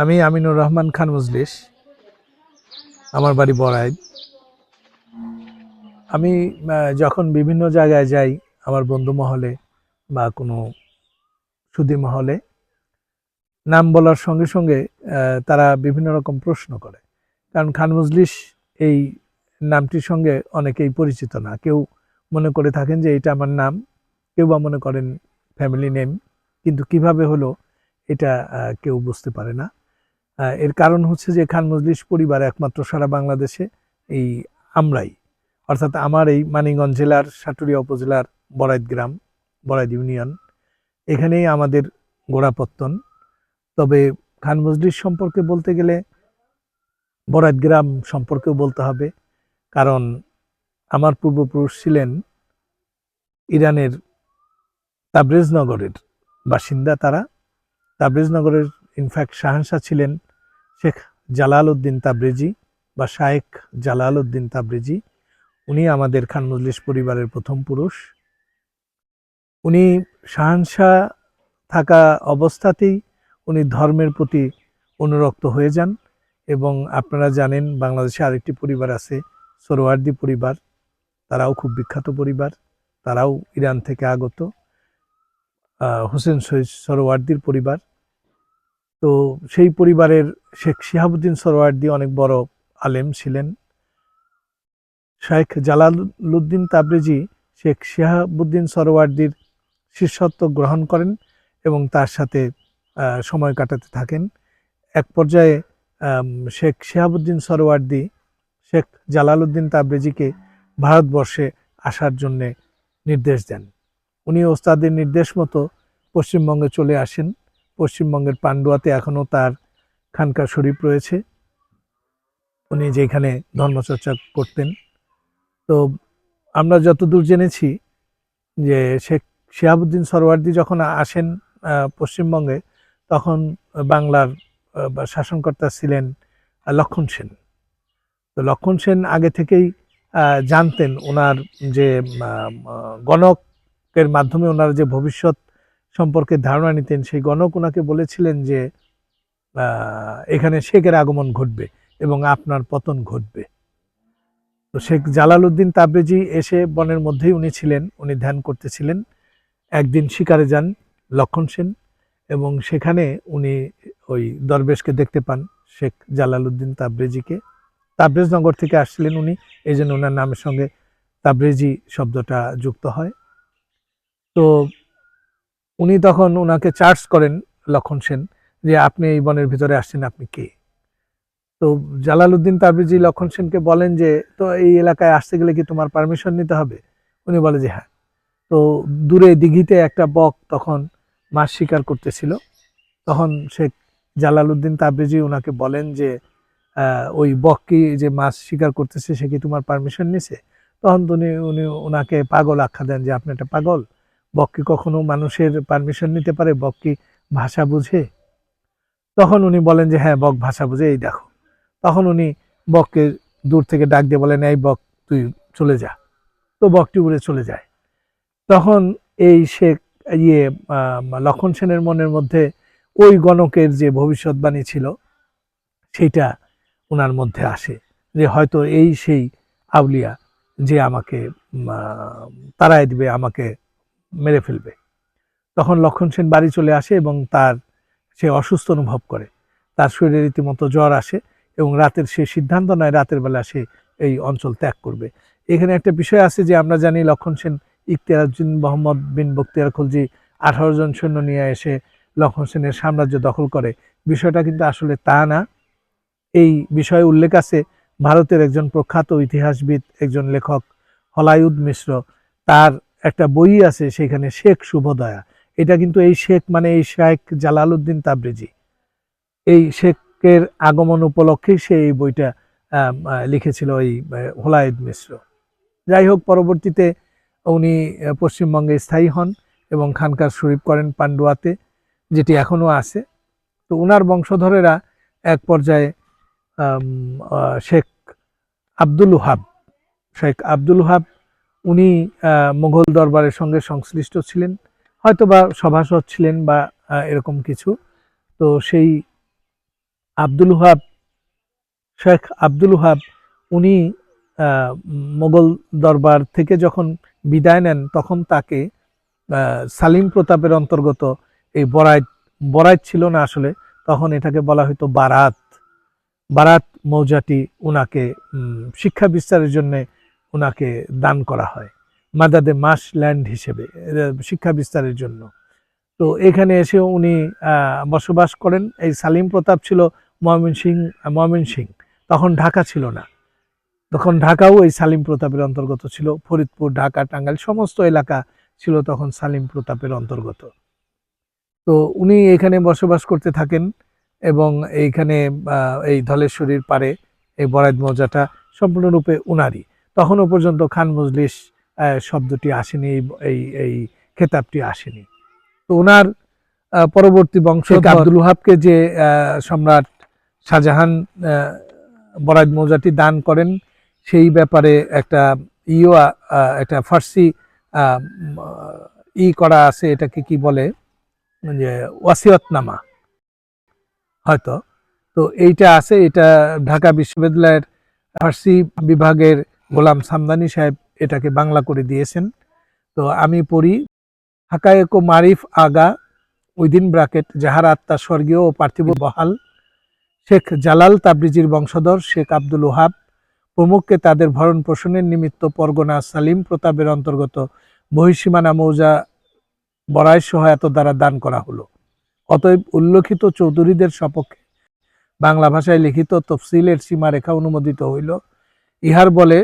আমি আমিনুর রহমান খান মজলিস। আমার বাড়ি বড়াইল। আমি যখন বিভিন্ন জায়গায় যাই আমার বন্ধু মহলে বা কোনো সুধী মহলে, নাম বলার সঙ্গে সঙ্গে তারা বিভিন্ন রকম প্রশ্ন করে। কারণ খান মজলিস এই নামটির সঙ্গে অনেকেই পরিচিত না। কেউ মনে করে থাকেন যে এটা আমার নাম, কেউ বা মনে করেন ফ্যামিলি নেম, কিন্তু কিভাবে হলো এটা কেউ বুঝতে পারে না। এর কারণ হচ্ছে যে খান মজলিস পরিবার একমাত্র সারা বাংলাদেশে এই আমরাই, অর্থাৎ আমার এই মানিকগঞ্জ জেলার সাটুরিয়া উপজেলার বড়াইদ গ্রাম, বড়াইদ ইউনিয়ন, এখানেই আমাদের গোড়াপত্তন। তবে খান মজলিস সম্পর্কে বলতে গেলে বড়াইদ গ্রাম সম্পর্কেও বলতে হবে, কারণ আমার পূর্বপুরুষ ছিলেন ইরানের তাবরেজ নগরের বাসিন্দা। তারা তাবরেজ নগরের ইনফ্যাক্ট শাহানশাহ ছিলেন শেখ জালাল উদ্দিন তাবরেজি বা শায়েখ জালাল উদ্দিন তাবরেজি। উনি আমাদের খান মজলিস পরিবারের প্রথম পুরুষ। উনি শাহানশাহ থাকা অবস্থাতেই উনি ধর্মের প্রতি অনুরক্ত হয়ে যান। এবং আপনারা জানেন বাংলাদেশে আরেকটি পরিবার আছে, সোহরাওয়ার্দী পরিবার। তারাও খুব বিখ্যাত পরিবার, তারাও ইরান থেকে আগত, হোসেন শহীদ সোহরাওয়ার্দীর পরিবার। তো সেই পরিবারের শেখ শিহাবুদ্দিন সোহরাওয়ার্দী অনেক বড় আলেম ছিলেন। শেখ জালালউদ্দিন তাবরেজি শেখ শিহাবুদ্দিন সোহরাওয়ার্দীর শিষ্যত্ব গ্রহণ করেন এবং তার সাথে সময় কাটাতে থাকেন। এক পর্যায়ে শেখ শিহাবুদ্দিন সোহরাওয়ার্দী শেখ জালালউদ্দিন তাবরেজিকে ভারতবর্ষে আসার জন্যে নির্দেশ দেন। উনি ওস্তাদের নির্দেশ মতো পশ্চিমবঙ্গে চলে আসেন। পশ্চিমবঙ্গের পান্ডুয়াতে এখনও তার খানকা শরীফ রয়েছে, উনি যেখানে ধর্মচর্চা করতেন। তো আমরা যতদূর জেনেছি যে শেখ শিহাবুদ্দিন সোহরাওয়ার্দী যখন আসেন পশ্চিমবঙ্গে, তখন বাংলার শাসনকর্তা ছিলেন লক্ষণ সেন। তো লক্ষণ সেন আগে থেকেই জানতেন ওনার যে গণকের মাধ্যমে ওনার যে ভবিষ্যৎ সম্পর্কে ধারণা নিতেন, সেই গণক ওনাকে বলেছিলেন যে এখানে শেখের আগমন ঘটবে এবং আপনার পতন ঘটবে। তো শেখ জালালউদ্দিন তাবরেজি এসে বনের মধ্যেই উনি ছিলেন, উনি ধ্যান করতেছিলেন। একদিন শিকারে যান লক্ষণ সেন এবং সেখানে উনি ওই দরবেশকে দেখতে পান, শেখ জালালউদ্দিন তাবরেজিকে। তাবরেজনগর থেকে আসছিলেন উনি, এই জন্য ওনার নামের সঙ্গে তাবরেজি শব্দটা যুক্ত হয়। তো উনি তখন ওনাকে চার্জ করেন লক্ষণ সেন যে আপনি এই বনের ভিতরে আসছেন, আপনি কে? তো জালালউদ্দিন তাবরেজি লক্ষণ সেনকে বলেন যে তো এই এলাকায় আসতে গেলে কি তোমার পারমিশন নিতে হবে? উনি বলে যে হ্যাঁ। তো দূরে দিঘিতে একটা বক তখন মাছ শিকার করতেছিল। তখন শেখ জালালউদ্দিন তাবরেজি ওনাকে বলেন যে ওই বক কি যে মাছ শিকার করতেছে সে কি তোমার পারমিশন নিছে? তখন উনি উনি ওনাকে পাগল আখ্যা দেন যে আপনি একটা পাগল, বক কি কখনো মানুষের পারমিশন নিতে পারে? বক কি ভাষা বুঝে? তখন উনি বলেন যে হ্যাঁ, বক ভাষা বুঝে, এই দেখো। তখন উনি বককে দূর থেকে ডাক দিয়ে বলেন, এই বক তুই চলে যা। তো বকটি উড়ে চলে যায়। তখন এই শেখ ইয়ে লক্ষণ সেনের মনের মধ্যে ওই গণকের যে ভবিষ্যৎবাণী ছিল সেইটা ওনার মধ্যে আসে যে হয়তো এই সেই আউলিয়া যে আমাকে তাড়ায় দিবে, আমাকে মেরে ফেলবে। তখন লক্ষণ সেন বাড়ি চলে আসে এবং সে অসুস্থ অনুভব করে, তার শরীরে রীতিমতো জ্বর আসে এবং রাতের সে সিদ্ধান্ত নেয় রাতের বেলা সে এই অঞ্চল ত্যাগ করবে। এখানে একটা বিষয় আছে যে আমরা জানি লক্ষণ সেন ইখতিয়ার উদ্দিন মোহাম্মদ বিন বখতিয়ার খলজি 18 জন সৈন্য নিয়ে এসে লক্ষণ সেনের সাম্রাজ্য দখল করে। বিষয়টা কিন্তু আসলে তা না। এই বিষয়ে উল্লেখ আছে ভারতের একজন প্রখ্যাত ইতিহাসবিদ, একজন লেখক হলায়ুদ মিশ্র, তার একটা বই আছে সেখানে শেখ শুভদয়া। এটা কিন্তু এই শেখ মানে এই শেখ জালালউদ্দিন তাবরেজি, এই শেখের আগমন উপলক্ষেই সে এই বইটা লিখেছিল এই হলায়ুদ মিশ্র। যাই হোক, পরবর্তীতে উনি পশ্চিমবঙ্গে স্থায়ী হন এবং খানকার শরীফ করেন পান্ডুয়াতে, যেটি এখনো আছে। তো উনার বংশধরেরা এক পর্যায়ে শেখ আব্দুল ওহাব, শেখ আব্দুল ওহাব উনি মুঘল দরবারের সঙ্গে সংশ্লিষ্ট ছিলেন, হয়তো বা সভাসদ ছিলেন বা এরকম কিছু। তো সেই আব্দুল ওহাব, শেখ আব্দুল ওহাব, উনি মোগল দরবার থেকে যখন বিদায় নেন তখন তাকে সালিম প্রতাপের অন্তর্গত এই বরাইত, বরাইত ছিল না আসলে, তখন এটাকে বলা হতো বারাত, বারাত মৌজাটি উনাকে শিক্ষা বিস্তারের জন্য উনাকে দান করা হয় মাদাদে মাস ল্যান্ড হিসেবে শিক্ষা বিস্তারের জন্য। তো এখানে এসে উনি বসবাস করেন। এই সালিম প্রতাপ ছিল ময়মনসিংহ, তখন ঢাকা ছিল না, তখন ঢাকাও এই সালিম প্রতাপের অন্তর্গত ছিল। ফরিদপুর, ঢাকা, টাঙ্গাইল সমস্ত এলাকা ছিল তখন সালিম প্রতাপের অন্তর্গত। তো উনি এখানে বসবাস করতে থাকেন এবং এইখানে এই ধলেশ্বরীর পারে এই বরাইত মৌজাটা সম্পূর্ণরূপে উনারই। তখনও পর্যন্ত খান মজলিস শব্দটি আসেনি, এই এই খেতাবটি আসেনি। তো ওনার পরবর্তী বংশধর আব্দুল ওহাবকে যে সম্রাট শাহজাহান বরাইত মৌজাটি দান করেন, সেই ব্যাপারে একটা একটা ফার্সি করা আছে, এটাকে কি বলে, যে ওয়াসিয়তনামা হয়তো। তো এইটা আছে, এটা ঢাকা বিশ্ববিদ্যালয়ের ফার্সি বিভাগের গোলাম সামদানি সাহেব এটাকে বাংলা করে দিয়েছেন। তো আমি পড়ি, হাকায়েক ও মারিফ আগা উইদিন ব্র্যাকেট, যাহার আত্মা স্বর্গীয় ও পার্থিব বহাল, শেখ জালাল তাবরিজির বংশধর শেখ আব্দুল ওহাব প্রমুখকে তাদের ভরণ পোষণের নিমিত্ত পরগনা সালিম প্রতাপের অন্তর্গত বহিঃসীমানা মৌজা বরাই সহায়তা দ্বারা দান করা হলো। অতএব উল্লেখিত চৌধুরীদের সপক্ষে বাংলা ভাষায় লিখিত তফসিলের সীমারেখা অনুমোদিত হইল। ইহার বলে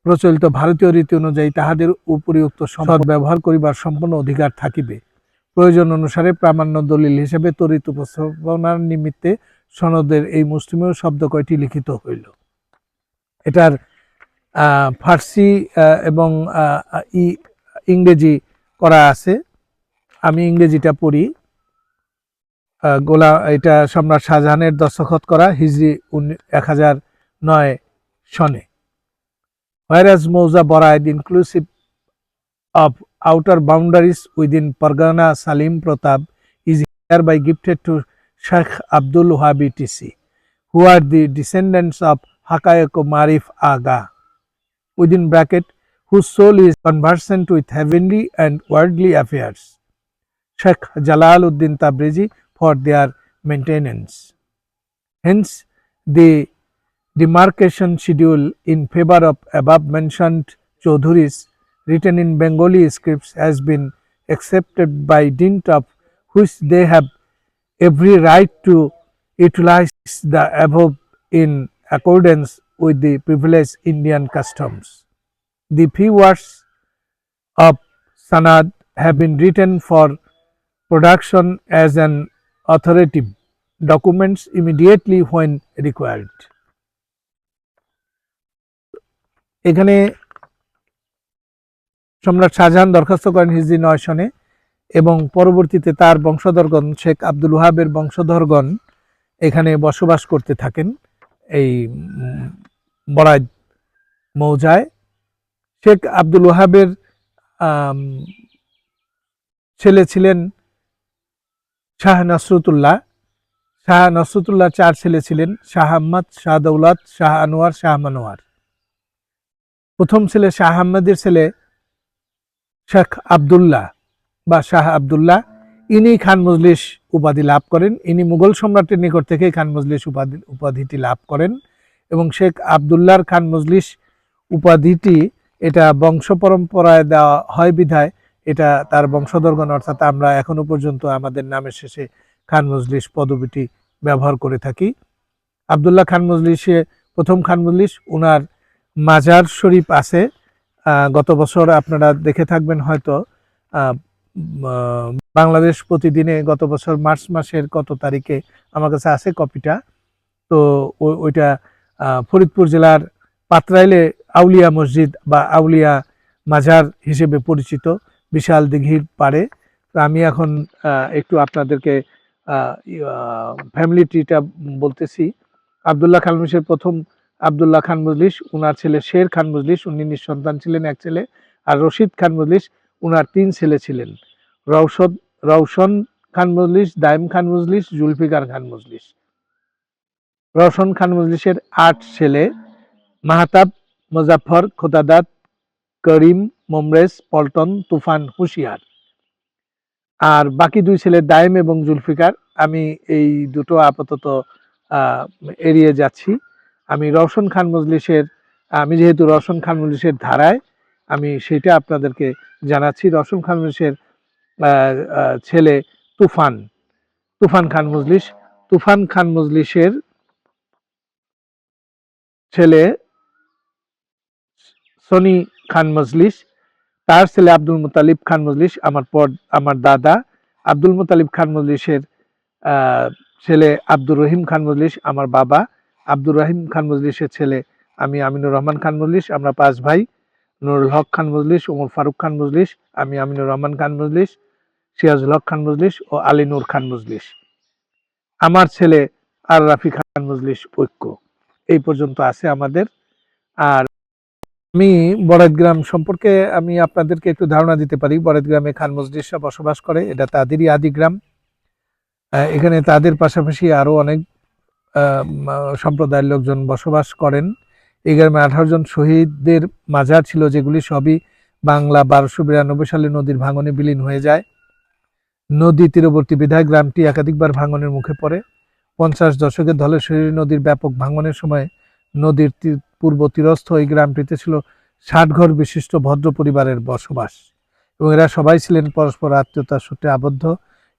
প্রচলিত ভারতীয় রীতি অনুযায়ী তাহাদের উপরিউক্ত সম্পদ ব্যবহার করিবার সম্পূর্ণ অধিকার থাকিবে। প্রয়োজন অনুসারে প্রামাণ্য দলিল হিসেবে তরিত উপস্থাপনার নিমিত্তে সনদের এই মুসলিমীয় শব্দ কয়টি লিখিত হইল। এটার ফার্সি এবং ইংরেজি করা আছে, আমি ইংরেজিটা পড়ি। এটা সম্রাট শাহজাহানের দস্তখত করা, হিজরি 1009 সনে। Whereas Mouza Boraid inclusive of outer boundaries within Pargana Salim Pratap is hereby gifted to Sheikh Abdul Wahab etc., who are the descendants of Haqaiq Marif Aga within bracket, whose soul is conversant with heavenly and worldly affairs, Sheikh Jalaluddin Tabrizi, for their maintenance. Hence, the demarcation schedule in favor of above mentioned Chaudhuris written in Bengali scripts has been accepted by dint of which they have every right to utilize the above in accordance with the privileged Indian customs. The few words of Sanad have been written for production as an authoritative documents immediately when required. এখানে সম্রাট শাহজাহান দরখাস্ত করেন হিজরি 9 সনে এবং পরবর্তীতে তার বংশধরগণ শেখ আব্দুল ওহাবের বংশধরগণ এখানে বসবাস করতে থাকেন এই বরাইত মৌজায়। শেখ আব্দুল ওহাবের ছেলে ছিলেন শাহ নসরুতুল্লাহ। শাহ নসরুতুল্লাহ 4 ছেলে ছিলেন, শাহ আহমদ, শাহ দৌলত, শাহ আনোয়ার, শাহ মানোয়ার। প্রথম ছেলে শাহ আহমদের ছেলে শেখ আবদুল্লাহ বা শাহ আবদুল্লাহ, ইনি খান মজলিস উপাধি লাভ করেন। ইনি মুঘল সম্রাটের নিকট থেকে খান মজলিস উপাধিটি লাভ করেন এবং শেখ আবদুল্লাহর খান মজলিস উপাধিটি এটা বংশ পরম্পরায় দেওয়া হয় বিধায় এটা তার বংশধরগণ, অর্থাৎ আমরা এখনো পর্যন্ত আমাদের নামের শেষে খান মজলিস পদবিটি ব্যবহার করে থাকি। আবদুল্লাহ খান মজলিসে প্রথম খান মজলিস, উনার মাজার শরীফ আছে। গত বছর আপনারা দেখে থাকবেন হয়তো, বাংলাদেশ প্রতিদিনে গত বছর মার্চ মাসের কত তারিখে আমার কাছে আছে কপিটা। তো ওইটা ফরিদপুর জেলার পাতরাইলে আউলিয়া মসজিদ বা আউলিয়া মাজার হিসেবে পরিচিত, বিশাল দিঘির পাড়ে। তো আমি এখন একটু আপনাদেরকে ফ্যামিলি ট্রিটা বলতেছি। আবদুল্লাহ খান মজলিসের প্রথম আবদুল্লাহ খান মজলিস, উনার ছেলে শের খান মজলিস, উনি নিঃসন্তান ছিলেন, এক ছেলে। আর রশিদ খান মজলিস, উনার 3 ছেলে ছিলেন, রওশন খান মজলিস, দাইম খান মজলিস, জুলফিকার খান মজলিস। রওশন খান মজলিসের 8 ছেলে মাহতাব, মোজাফফর, খোদাদাদ, করিম, মোমরেজ, পল্টন, তুফান, হুশিয়ার। আর বাকি 2 ছেলে দায়েম এবং জুলফিকার। আমি এই দুটো আপাতত এড়িয়ে যাচ্ছি। আমি যেহেতু রওশন খান মজলিসের ধারায়, আমি সেটা আপনাদেরকে জানাচ্ছি। রওশন খান মজলিসের ছেলে তুফান খান মজলিসের ছেলে সনি খান মজলিস, তার ছেলে আব্দুল মুতালিব খান মজলিস আমার দাদা। আব্দুল মুতালিব খান মজলিসের ছেলে আব্দুর রহিম খান মজলিস আমার বাবা। আব্দুর রহিম খান মজলিসের ছেলে আমি আমিনুর রহমান খান মজলিস। আমরা 5 ভাই। নুরুল হক খান মজলিস, ওমর ফারুক খান মজলিস, আমি আমিনুর রহমান খান মজলিস, সিরাজুল হক খান মজলিস ও আলী নূর খান মজলিস। আমার ছেলে আর রাফি খান মজলিস ঐক্য। এই পর্যন্ত আছে আমাদের। আর আমি বড়াইগ্রাম সম্পর্কে আমি আপনাদেরকে একটু ধারণা দিতে পারি। বড়াইগ্রামে খান মজলিসরা বসবাস করে, এটা তাদেরই আদি গ্রাম। এখানে তাদের পাশাপাশি আরো অনেক সম্প্রদায়ের লোকজন বসবাস করেন। এই গ্রামে 18 জন শহীদদের মাজার ছিল, যেগুলি সবই বাংলা 1292 সালে নদীর ভাঙনে বিলীন হয়ে যায়। নদী তীরবর্তী বিধায় গ্রামটি একাধিকবার ভাঙনের মুখে পড়ে। 50 দশকে ধলেশ্বরী নদীর ব্যাপক ভাঙনের সময় নদীর পূর্ব তীরস্থ এই গ্রামটিতে ছিল 60 ঘর বিশিষ্ট ভদ্র পরিবারের বসবাস, এবং এরা সবাই ছিলেন পরস্পর আত্মীয়তার সূত্রে আবদ্ধ।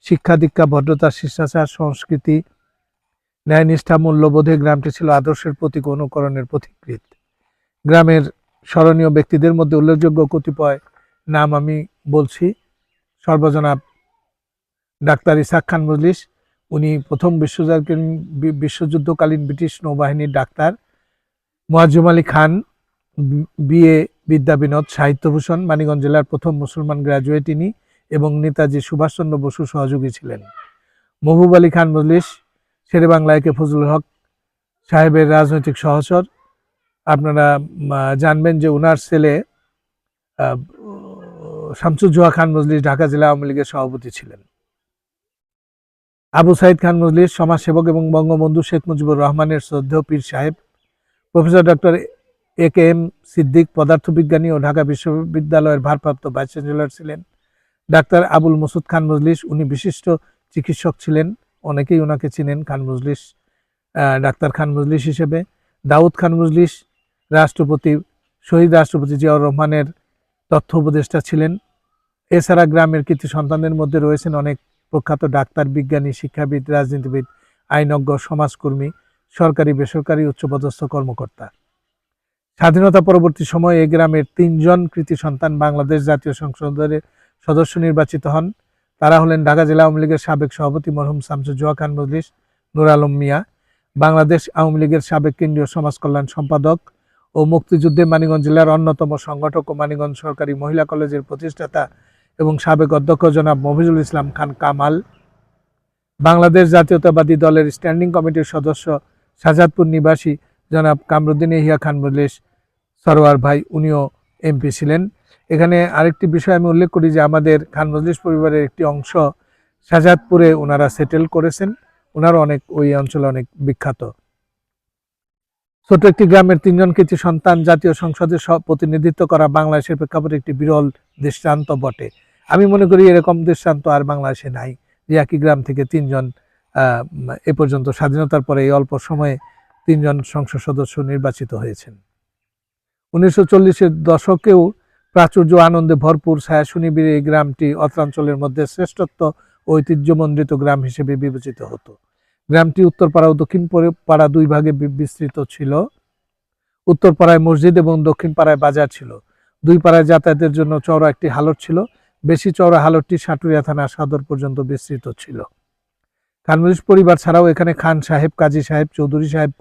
শিক্ষা দীক্ষা, ভদ্রতা, শিষ্টাচার, সংস্কৃতি, ন্যায়নিষ্ঠা, মূল্যবোধে গ্রামটি ছিল আদর্শের প্রতীক, অনুকরণের পথিকৃৎ। গ্রামের স্মরণীয় ব্যক্তিদের মধ্যে উল্লেখযোগ্য কতিপয় নাম আমি বলছি। সর্বজনাব ডাক্তার ইসাক খান মজলিস, উনি প্রথম বিশ্বযুদ্ধকালীন ব্রিটিশ নৌবাহিনীর ডাক্তার। মুয়াজ্জম আলী খান, বিএ বিদ্যা বিনোদ, সাহিত্যভূষণ, মানিকগঞ্জ জেলার প্রথম মুসলমান গ্রাজুয়েট ইনি, এবং নেতাজি সুভাষচন্দ্র বসু সহযোগী ছিলেন। মহবুব আলী খান মজলিস, শেরে বাংলা একে ফজলুল হক সাহেবের রাজনৈতিক সহচর। আপনারা জানবেন যে উনার ছেলে শামসুজ্জোহা খান মজলিস ঢাকা জেলা আওয়ামী লীগের সভাপতি ছিলেন। আবু সাইদ খান মজলিস, সমাজসেবক এবং বঙ্গবন্ধু শেখ মুজিবুর রহমানের শ্রদ্ধেয় পীর সাহেব। Professor doctor A K M. সিদ্দিক, পদার্থবিজ্ঞানী ও ঢাকা বিশ্ববিদ্যালয়ের ভারপ্রাপ্ত ভাইস চ্যান্সেলর ছিলেন। ডাক্তার আবুল মসুদ খান মজলিস, উনি বিশিষ্ট চিকিৎসক ছিলেন, অনেকেই ওনাকে চিনেন ডাক্তার খান মজলিস হিসেবে। দাউদ খান মজলিস শহীদ রাষ্ট্রপতি জিয়াউর রহমানের তথ্য উপদেষ্টা ছিলেন। এছাড়া গ্রামের কৃতি সন্তানদের মধ্যে রয়েছেন অনেক প্রখ্যাত ডাক্তার, বিজ্ঞানী, শিক্ষাবিদ, রাজনীতিবিদ, আইনজ্ঞ, সমাজকর্মী, সরকারি বেসরকারি উচ্চপদস্থ কর্মকর্তা। স্বাধীনতা পরবর্তী সময়ে এই গ্রামের 3 জন কৃতি সন্তান বাংলাদেশ জাতীয় সংসদের সদস্য নির্বাচিত হন। তারা হলেন ঢাকা জেলা আওয়ামী লীগের সাবেক সভাপতি মরহুম শামসুজ্জোহা খান মজলিস, নূর আলম মিয়া, বাংলাদেশ আওয়ামী লীগের সাবেক কেন্দ্রীয় সমাজ কল্যাণ সম্পাদক ও মুক্তিযুদ্ধে মানিকগঞ্জ জেলার অন্যতম সংগঠক ও মানিকগঞ্জ সরকারি মহিলা কলেজের প্রতিষ্ঠাতা এবং সাবেক অধ্যক্ষ জনাব মফিজুল ইসলাম খান কামাল, বাংলাদেশ জাতীয়তাবাদী দলের স্ট্যান্ডিং কমিটির সদস্য শাহজাদপুর নিবাসী জনাব কামরুদ্দিন ইহিয়া খান মজলিস সরোয়ার ভাই, উনিও এমপি ছিলেন। এখানে আরেকটি বিষয় আমি উল্লেখ করি যে আমাদের খান মজলিস পরিবারের একটি অংশ শাহজাদপুরে ওনারা সেটেল করেছেন, ওনারা ওই অঞ্চলে অনেক বিখ্যাত। ছোট একটি গ্রামের 3 জন কৃতি সন্তান জাতীয় সংসদে প্রতিনিধিত্ব করা বাংলাদেশের প্রেক্ষাপটে একটি বিরল দৃষ্টান্ত বটে। আমি মনে করি এরকম দৃষ্টান্ত আর বাংলাদেশে নাই, যে একই গ্রাম থেকে 3 জন এ পর্যন্ত স্বাধীনতার পরে এই অল্প সময়ে 3 জন সংসদ সদস্য নির্বাচিত হয়েছেন। 1940-এর দশকেও প্রাচুর্য আনন্দে ভরপুর ছায়াশুনিবির এই গ্রামটি অত্রাঞ্চলের মধ্যে শ্রেষ্ঠত্ব ঐতিহ্যমণ্ডিত গ্রাম হিসেবে বিবেচিত হতো। গ্রামটি উত্তরপাড়া ও দক্ষিণ পাড়া 2 ভাগে বিস্তৃত ছিল। উত্তর পাড়ায় মসজিদ এবং দক্ষিণ পাড়ায় বাজার ছিল। 2 পাড়ায় যাতায়াতের জন্য চওড়া একটি হালট ছিল। বেশি চওড়া হালটটি সাটুরিয়া থানা সদর পর্যন্ত বিস্তৃত ছিল। খান মজলিস পরিবার ছাড়াও এখানে খান সাহেব, কাজী সাহেব, চৌধুরী সাহেব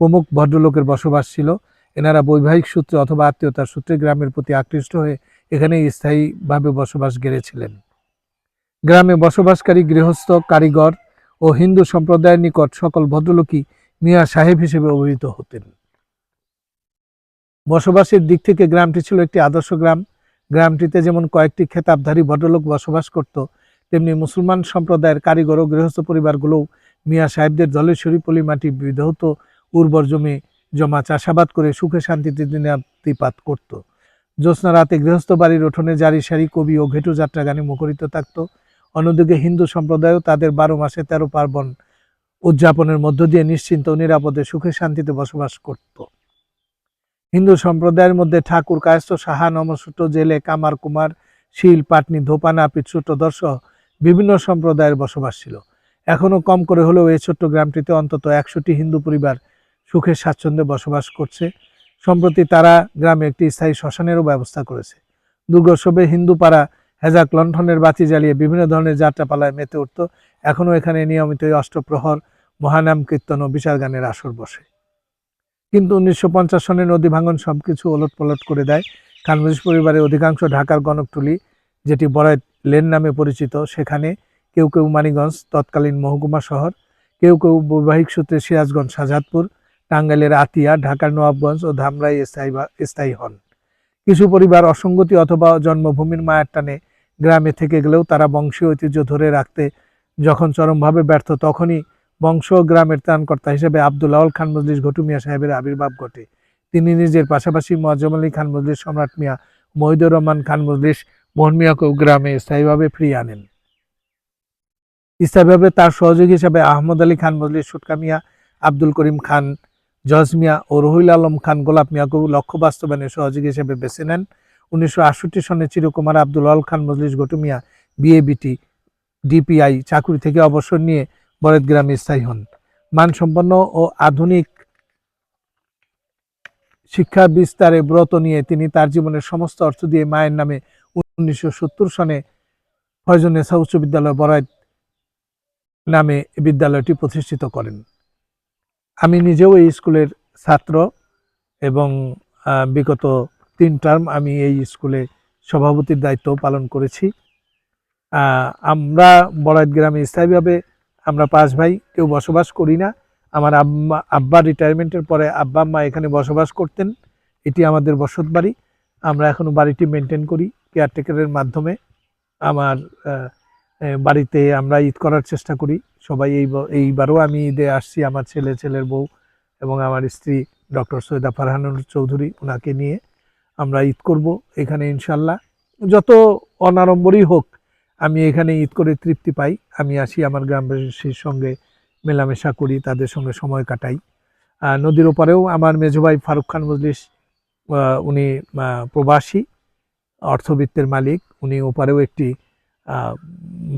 প্রমুখ ভদ্রলোকের বসবাস ছিল। এনারা বৈবাহিক সূত্রে অথবা আত্মীয়তার সূত্রে গ্রামের প্রতি আকৃষ্ট হয়ে এখানে স্থায়ীভাবে বসবাস গেড়েছিলেন। গ্রামে বসবাসকারী গৃহস্থ, কারিগর ও হিন্দু সম্প্রদায়ের নিকট সকল ভদ্রলোকই মিয়া সাহেব হিসেবে অভিহিত হতেন। বসবাসের দিক থেকে গ্রামটি ছিল একটি আদর্শ গ্রাম। গ্রামটিতে যেমন কয়েকটি খেতাবধারী ভদ্রলোক বসবাস করত, তেমনি মুসলমান সম্প্রদায়ের কারিগর ও গৃহস্থ পরিবারগুলোও মিয়া সাহেবদের ধলেশ্বরী পলিমাটি বিধৌত উর্বর জমি জমা চাষাবাদ করে সুখে শান্তিতে দিনাতিপাত করত। জ্যোৎস্না রাতে গৃহস্থ বাড়ির উঠোনে জারি সারি কবি ও ঘেটু যাত্রা গানে মুখরিত থাকত। অন্যদিকে হিন্দু সম্প্রদায়ও তাদের 12 মাসে 13 পার্বণ উদযাপনের মধ্য দিয়ে নিশ্চিন্ত ও নিরাপদে সুখে শান্তিতে বসবাস করত। হিন্দু সম্প্রদায়ের মধ্যে ঠাকুর, কায়স্থ, সাহা, নমসূত্র, জেলে, কামার, কুমার, শীল, পাটনি, ধোপা, নাপিত, সূত্রধর সহ বিভিন্ন সম্প্রদায়ের বসবাস ছিল। এখনো কম করে হলেও এই ছোট্ট গ্রামটিতে অন্তত 100টি হিন্দু পরিবার সুখে স্বাচ্ছন্দ্যে বসবাস করছে। সম্প্রতি তারা গ্রামে একটি স্থায়ী শ্মশানেরও ব্যবস্থা করেছে। দুর্গোৎসবে হিন্দু পাড়া হেজাক লণ্ঠনের বাতি জ্বালিয়ে বিভিন্ন ধরনের যাত্রাপালায় মেতে উঠত। এখনো এখানে নিয়মিত অষ্টপ্রহর, মহানাম কীর্তন ও বিচার গানের আসর বসে। কিন্তু 1950 সনে নদী ভাঙন সবকিছু ওলটপালট করে দেয়। খানমুজিস পরিবারের অধিকাংশ ঢাকার গণকটুলি, যেটি বড়াইত লেন নামে পরিচিত, সেখানে কেউ কেউ মানিকগঞ্জ তৎকালীন মহকুমা শহর, কেউ কেউ বৈবাহিক সূত্রে সিরাজগঞ্জ, শাহজাদপুর, টাঙ্গাইলের আতিয়া, ঢাকার নবাবগঞ্জ ও ধামরাই স্থায়ী হন। কিছু পরিবার অসঙ্গতি অথবা জন্মভূমির মায়ার টানে গ্রামে থেকে গেলেও তারা বংশীয় ঐতিহ্য ধরে রাখতে যখন চরমভাবে ব্যর্থ, তখনই বংশ গ্রামের ত্রাণকর্তা হিসেবে আব্দুল আউয়াল খান মজলিস ঘটু মিয়া সাহেবের আবির্ভাব ঘটে। তিনি নিজের পাশাপাশি মোয়াজ্জেম আলী খান মজলিস, সম্রাট মিয়া, মহিদুর রহমান খান মজলিস, মোহন মিয়াকেও গ্রামে স্থায়ীভাবে ফিরিয়ে আনেন। স্থায়ীভাবে তার সহযোগী হিসেবে আহমদ আলী খান মজলিস, সুটকা মিয়া, আব্দুল করিম খান, জজ মিয়া ও রহিল আলম খান গোলাপ মিয়াকেও লক্ষ্য বাস্তবায়নের সহযোগী হিসেবে বেছে নেন। 1968 সনে চিরকুমার আব্দুল আউয়াল খান মজলিস ঘটু মিয়া বিএবিটি ডিপিআই চাকুরি থেকে অবসর নিয়ে বরেদ গ্রামে স্থায়ী হন। মানসম্পন্ন ও আধুনিক শিক্ষা বিস্তারে ব্রত নিয়ে তিনি তার জীবনের সমস্ত অর্থ দিয়ে মায়ের নামে 1970 সনে ফয়জুন্নেসা উচ্চ বিদ্যালয় বরাইত নামে বিদ্যালয়টি প্রতিষ্ঠিত করেন। আমি নিজেও এই স্কুলের ছাত্র এবং বিগত 3 টার্ম আমি এই স্কুলে সভাপতির দায়িত্ব পালন করেছি। আমরা বরাইত গ্রামে স্থায়ীভাবে আমরা 5 ভাই কেউ বসবাস করি না। আমার আব্বা রিটায়ারমেন্টের পরে আব্বা আম্মা এখানে বসবাস করতেন। এটি আমাদের বসত বাড়ি। আমরা এখনো বাড়িটি মেনটেন করি কেয়ারটেকারের মাধ্যমে। আমার বাড়িতে আমরা ঈদ করার চেষ্টা করি সবাই। এইবারও আমি ঈদে আসছি আমার ছেলের বউ এবং আমার স্ত্রী ডক্টর সৈয়দা ফারহানুর চৌধুরী, ওনাকে নিয়ে আমরা ঈদ করব এখানে ইনশাল্লাহ। যত অনাড়ম্বরই হোক, আমি এখানে ঈদ করে তৃপ্তি পাই। আমি আসি, আমার গ্রামবাসীর সঙ্গে মেলামেশা করি, তাদের সঙ্গে সময় কাটাই। নদীর ওপারেও আমার মেজো ভাই ফারুক খান মজলিস, উনি প্রবাসী, অর্থবিত্তের মালিক। উনি ওপারেও একটি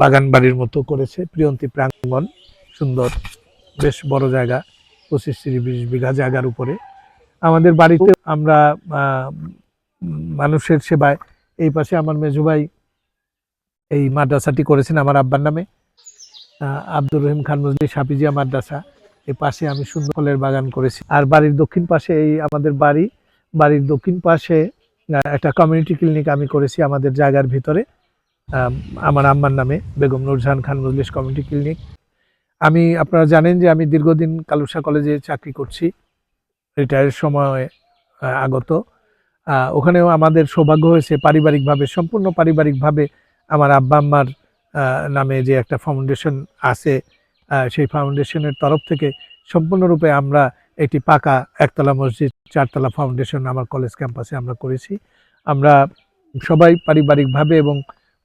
বাগান বাড়ির মতো করেছে, প্রিয়ন্তী প্রাঙ্গণ, সুন্দর, বেশ বড় জায়গা, 25-20 বিঘা জায়গার উপরে। আমাদের বাড়িতে আমরা মানুষের সেবায়, এই পাশে আমার মেজো ভাই এই মাদ্রাসাটি করেছেন আমার আব্বার নামে, আব্দুর রহিম খান মজলিস হাফিজিয়া মাদ্রাসা। এই পাশে আমি সুন্দর ফলের বাগান করেছি। আর বাড়ির দক্ষিণ পাশে, এই আমাদের বাড়ির দক্ষিণ পাশে একটা কমিউনিটি ক্লিনিক আমি করেছি আমাদের জায়গার ভিতরে, আমার আম্মার নামে, বেগম নুরজাহান খান মজলিস কমিউনিটি ক্লিনিক। আপনারা জানেন যে আমি দীর্ঘদিন কালুসা কলেজে চাকরি করছি, রিটায়ারের সময় আগত। ওখানেও আমাদের সৌভাগ্য হয়েছে পারিবারিকভাবে, সম্পূর্ণ পারিবারিকভাবে আমার আব্বা আম্মার নামে যে একটা ফাউন্ডেশন আছে, সেই ফাউন্ডেশনের তরফ থেকে সম্পূর্ণরূপে আমরা একটি পাকা একতলা মসজিদ, 4তলা ফাউন্ডেশন আমার কলেজ ক্যাম্পাসে আমরা করেছি। আমরা সবাই পারিবারিকভাবে এবং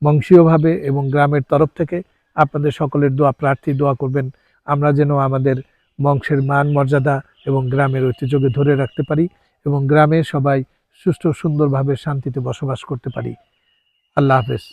বংশীয়ভাবে এবং গ্রামের তরফ থেকে আপনাদের সকলের দোয়া করবেন, আমরা যেন আমাদের বংশের মান মর্যাদা এবং গ্রামের ঐতিহ্যকে ধরে রাখতে পারি এবং গ্রামে সবাই সুষ্ঠু সুন্দরভাবে শান্তিতে বসবাস করতে পারি। আল্লাহ হাফেজ।